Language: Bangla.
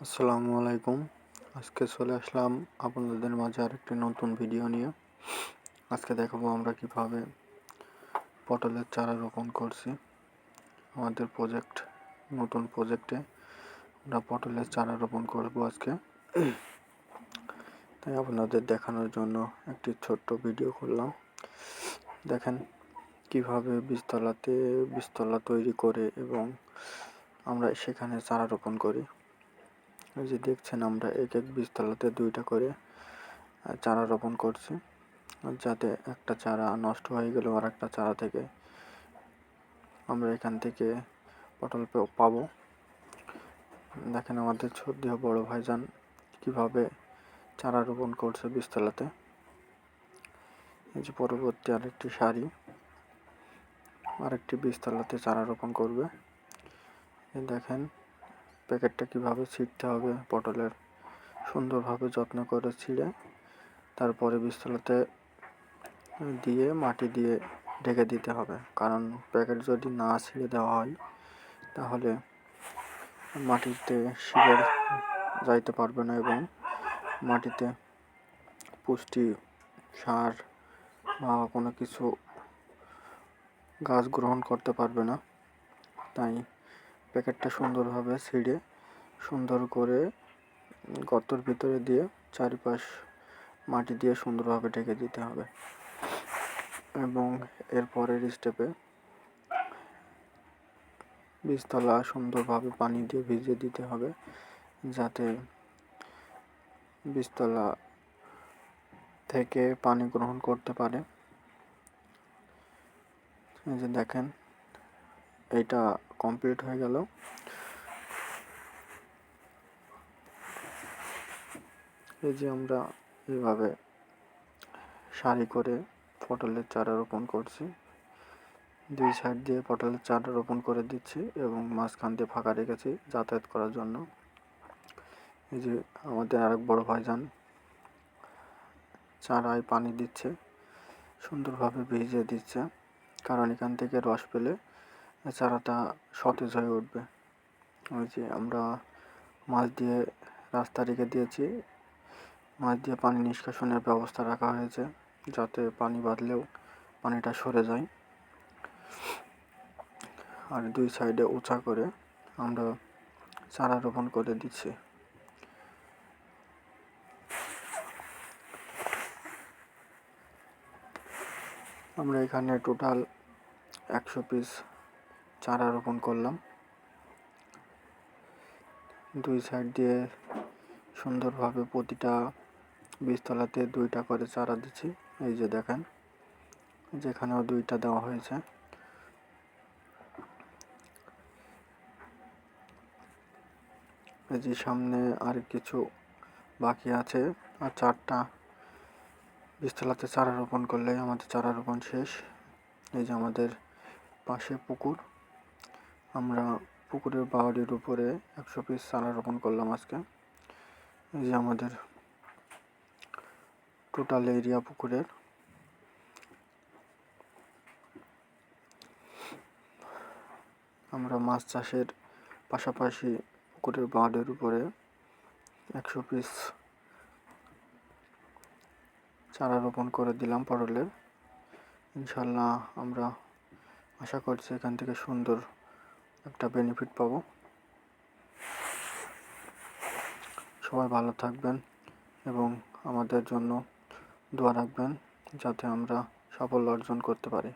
আসসালামু আলাইকুম। আজকে চলে আসলাম আপনাদের মাঝে আরেকটি নতুন ভিডিও নিয়ে। আজকে দেখাবো আমরা কিভাবে পটলের চারা রোপণ করছি। আমাদের নতুন প্রজেক্টে আমরা পটলের চারা রোপণ করব আজকে। তাই আপনাদের দেখানোর জন্য একটি ছোট্ট ভিডিও করলাম। দেখেন কিভাবে বীজতলা তৈরি করে এবং আমরা সেখানে চারা রোপণ করি। এই যে দেখছেন আমরা এক বীজতলাতে 2টা করে চারা রোপণ করছি, যাতে একটা চারা নষ্ট হয়ে গেলেও আর একটা চারা থেকে আমরা এখান থেকে পটল পাবো। দেখেন আমাদের শ্রদ্ধেয় বড় ভাইজান কিভাবে চারা রোপণ করছে বীজতলাতে। এই যে পরবর্তী আরেকটি বীজতলাতে চারা রোপণ করবে। দেখেন প্যাকেটটা কিভাবে ছিঁড়তে হবে, পটলের সুন্দরভাবে যত্ন করে ছিঁড়ে তারপরে বীজতলাতে দিয়ে মাটি দিয়ে ঢেকে দিতে হবে। কারণ প্যাকেট যদি না ছিঁড়ে দেওয়া হয় তাহলে মাটিতে শিকড় যাইতে পারবে না এবং মাটিতে পুষ্টি সার বা কোনো কিছু গাছ গ্রহণ করতে পারবে না। তাই প্যাকেটটা সুন্দরভাবে ছিঁড়ে সুন্দর করে গর্তের ভিতরে দিয়ে চারিপাশ মাটি দিয়ে সুন্দরভাবে ঢেকে দিতে হবে এবং এর পরের স্টেপে বীজতলা সুন্দরভাবে পানি দিয়ে ভিজিয়ে দিতে হবে, যাতে বীজতলা থেকে পানি গ্রহণ করতে পারে। এই যে দেখেন এইটা কমপ্লিট হয়ে গেল। এই যে আমরা এইভাবে সারি করে পটলের চারা রোপণ করছি। 2 সাইড দিয়ে পটলের চারা রোপণ করে দিচ্ছি এবং মাঝখান দিয়ে ফাঁকা রেখেছি যাতায়াত করার জন্য। এই যে আমাদের আরেক বড় ভাইজান চারায় পানি দিচ্ছে, সুন্দরভাবে ভিজিয়ে দিচ্ছে, কারণ এখান থেকে রস পেলে চারাটা সতেজ হয়ে উঠবে। ওই যে আমরা মাছ দিয়ে রাস্তা রেখে দিয়েছি, মাছ দিয়ে পানি নিষ্কাশনের ব্যবস্থা রাখা হয়েছে, যাতে পানি বাঁধলেও পানিটা সরে যায়। আর 2 সাইডে উঁচা করে আমরা চারা রোপণ করে দিচ্ছি। আমরা এখানে টোটাল 100 পিস চারা রোপণ করলাম। 2 সাইড দিয়ে সুন্দরভাবে প্রতিটা বীজতলাতে 2টা করে চারা দিচ্ছি। এই যে দেখেন যেখানেও 2টা দেওয়া হয়েছে। এই যে সামনে আর কিছু বাকি আছে, আর 4টা বীজতলাতে চারা রোপণ করলেই আমাদের চারা রোপণ শেষ। এই যে আমাদের পাশে পুকুর, আমরা পুকুরের বাউরির উপরে 100 পিস চারা রোপণ করলাম আজকে। এই যে আমাদের টোটাল এরিয়া পুকুরের। আমরা মাছ চাষের পাশাপাশি পুকুরের বাউরির উপরে 100 পিস চারা রোপণ করে দিলাম পটলের। ইনশাল্লাহ আমরা আশা করছি এখান থেকে সুন্দর একটা বেনিফিট পাবো। সবাই ভালো থাকবেন এবং আমাদের জন্য দোয়া রাখবেন, যাতে আমরা সাফল্য অর্জন করতে পারি।